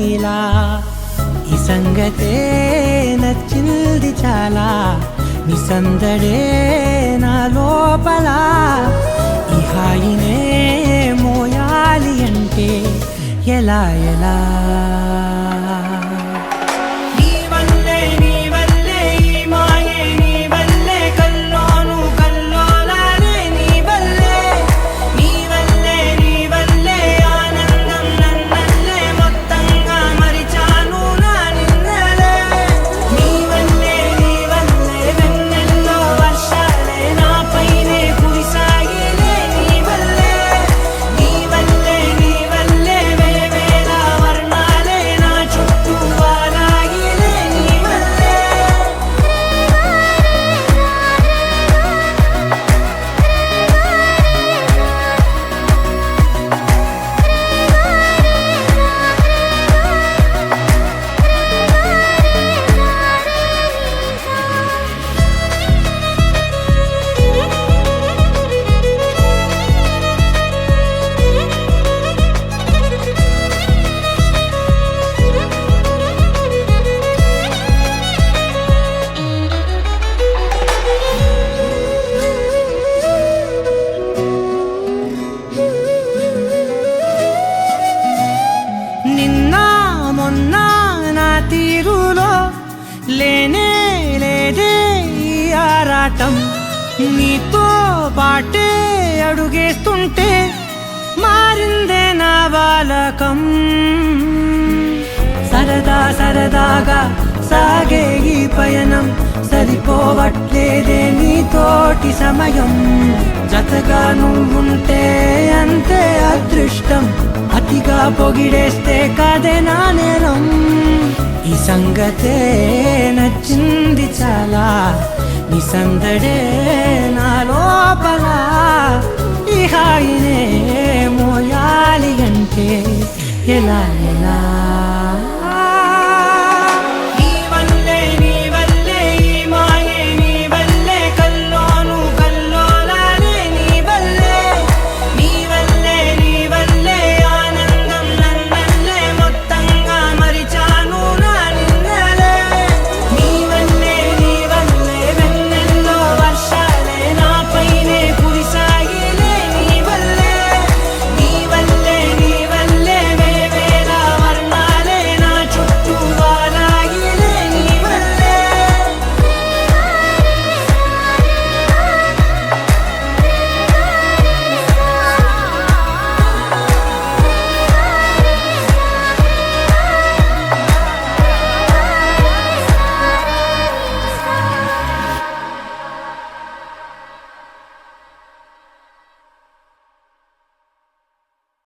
నీలా ఈ సంగతే నచ్చింది చాలా నీ సందడే నా లోపల ఈ హాయినే మోయాలి అంటే ఎలా ఎలా లేనే లేదే ఈ ఆరాటం నీతో పాటే అడుగేస్తుంటే మారిందే నా బాలకం సరదా సరదాగా సాగే ఈ పయనం సరిపోవట్లేదే నీతోటి సమయం జతగా నువ్వుంటే అంతే అదృష్టం అతిగా పొగిడేస్తే కాదే నా నేరం ఈ సంగతే నచ్చింది చాలా నీ సందడే నా లోపల ఈ హాయినే మోయాలి అంటే ఎలా ఎలా